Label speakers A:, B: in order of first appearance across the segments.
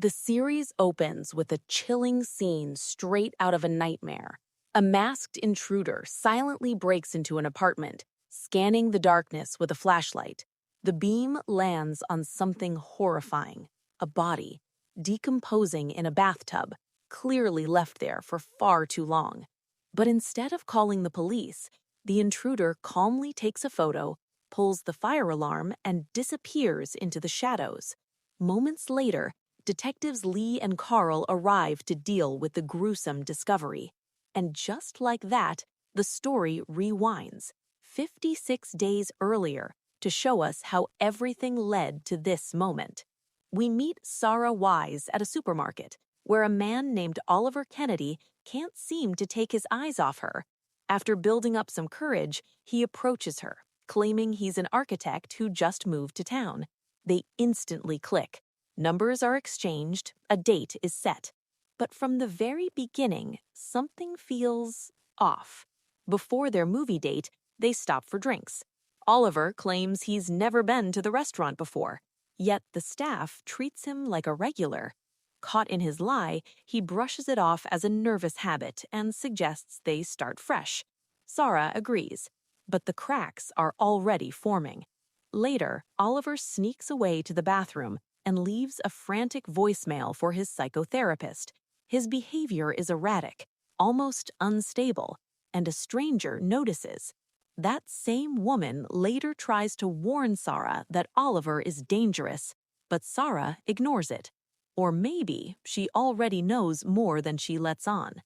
A: The series opens with a chilling scene straight out of a nightmare. A masked intruder silently breaks into an apartment, scanning the darkness with a flashlight. The beam lands on something horrifying, a body, decomposing in a bathtub, clearly left there for far too long. But instead of calling the police, the intruder calmly takes a photo, pulls the fire alarm, and disappears into the shadows. Moments later, Detectives Lee and Carl arrive to deal with the gruesome discovery. And just like that, the story rewinds, 56 days earlier, to show us how everything led to this moment. We meet Sarah Wise at a supermarket, where a man named Oliver Kennedy can't seem to take his eyes off her. After building up some courage, he approaches her, claiming he's an architect who just moved to town. They instantly click. Numbers are exchanged, a date is set. But from the very beginning, something feels off. Before their movie date, they stop for drinks. Oliver claims he's never been to the restaurant before, yet the staff treats him like a regular. Caught in his lie, he brushes it off as a nervous habit and suggests they start fresh. Sarah agrees, but the cracks are already forming. Later, Oliver sneaks away to the bathroom and leaves a frantic voicemail for his psychotherapist. His behavior is erratic, almost unstable, and a stranger notices. That same woman later tries to warn Sarah that Oliver is dangerous, but Sarah ignores it. Or maybe she already knows more than she lets on.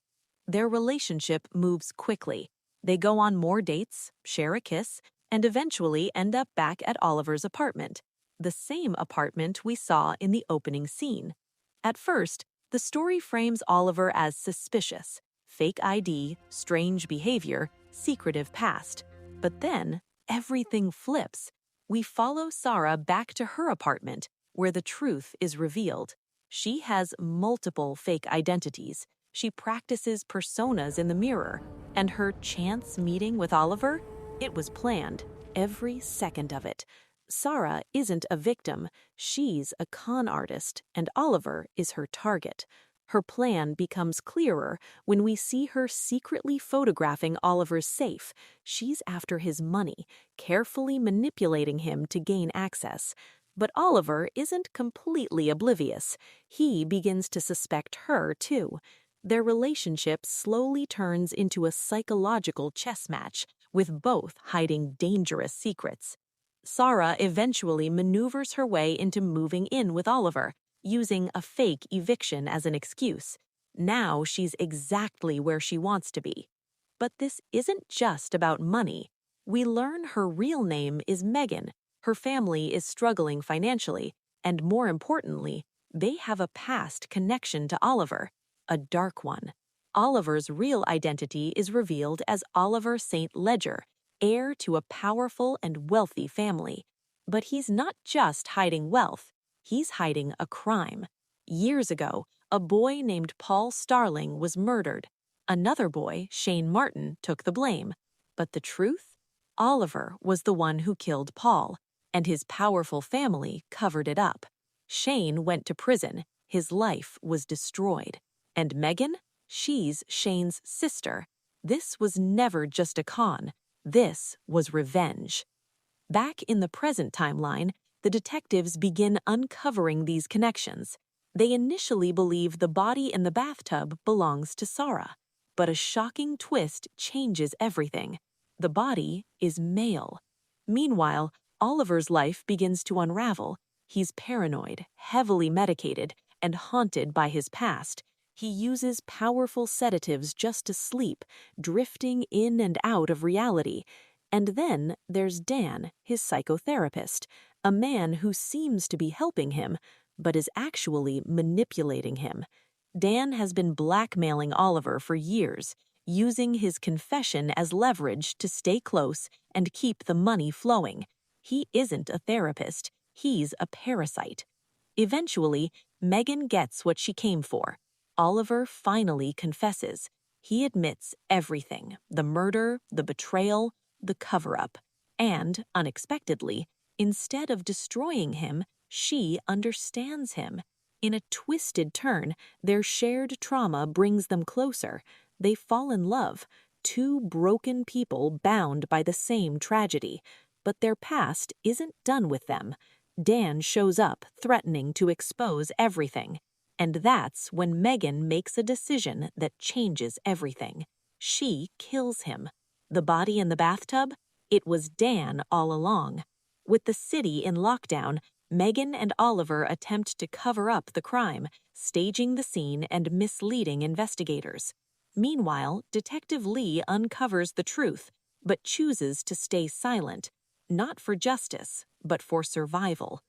A: Their relationship moves quickly. They go on more dates, share a kiss, and eventually end up back at Oliver's apartment, the same apartment we saw in the opening scene. At first, the story frames Oliver as suspicious, fake ID, strange behavior, secretive past. But then, everything flips. We follow Sarah back to her apartment, where the truth is revealed. She has multiple fake identities. She practices personas in the mirror, and her chance meeting with Oliver? It was planned, every second of it. Sarah isn't a victim, she's a con artist, and Oliver is her target. Her plan becomes clearer when we see her secretly photographing Oliver's safe. She's after his money, carefully manipulating him to gain access. But Oliver isn't completely oblivious. He begins to suspect her, too. Their relationship slowly turns into a psychological chess match, with both hiding dangerous secrets. Sarah eventually maneuvers her way into moving in with Oliver, using a fake eviction as an excuse. Now she's exactly where she wants to be. But this isn't just about money. We learn her real name is Megan. Her family is struggling financially, and more importantly, they have a past connection to Oliver, a dark one. Oliver's real identity is revealed as Oliver St. Ledger, heir to a powerful and wealthy family. But he's not just hiding wealth, he's hiding a crime. Years ago, a boy named Paul Starling was murdered. Another boy, Shane Martin, took the blame. But the truth? Oliver was the one who killed Paul, and his powerful family covered it up. Shane went to prison, his life was destroyed. And Megan? She's Shane's sister. This was never just a con. This was revenge. Back in the present timeline, the detectives begin uncovering these connections. They initially believe the body in the bathtub belongs to Sarah. But a shocking twist changes everything. The body is male. Meanwhile, Oliver's life begins to unravel. He's paranoid, heavily medicated, and haunted by his past. He uses powerful sedatives just to sleep, drifting in and out of reality. And then there's Dan, his psychotherapist, a man who seems to be helping him, but is actually manipulating him. Dan has been blackmailing Oliver for years, using his confession as leverage to stay close and keep the money flowing. He isn't a therapist, he's a parasite. Eventually, Megan gets what she came for. Oliver finally confesses. He admits everything: the murder, the betrayal, the cover-up. And, unexpectedly, instead of destroying him, she understands him. In a twisted turn, their shared trauma brings them closer. They fall in love, two broken people bound by the same tragedy. But their past isn't done with them. Dan shows up, threatening to expose everything. And that's when Megan makes a decision that changes everything. She kills him. The body in the bathtub? It was Dan all along. With the city in lockdown, Megan and Oliver attempt to cover up the crime, staging the scene and misleading investigators. Meanwhile, Detective Lee uncovers the truth, but chooses to stay silent, not for justice, but for survival.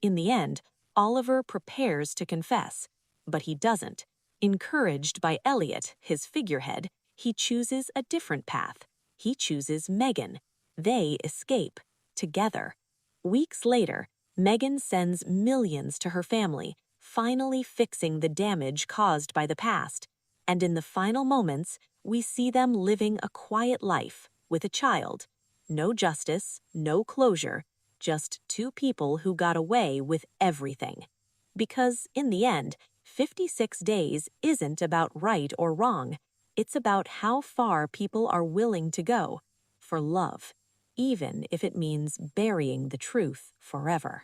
A: In the end, Oliver prepares to confess, but he doesn't. Encouraged by Elliot, his figurehead, he chooses a different path. He chooses Megan. They escape, together. Weeks later, Megan sends millions to her family, finally fixing the damage caused by the past. And in the final moments, we see them living a quiet life with a child. No justice, no closure, just two people who got away with everything. Because, in the end, 56 days isn't about right or wrong. It's about how far people are willing to go for love, even if it means burying the truth forever.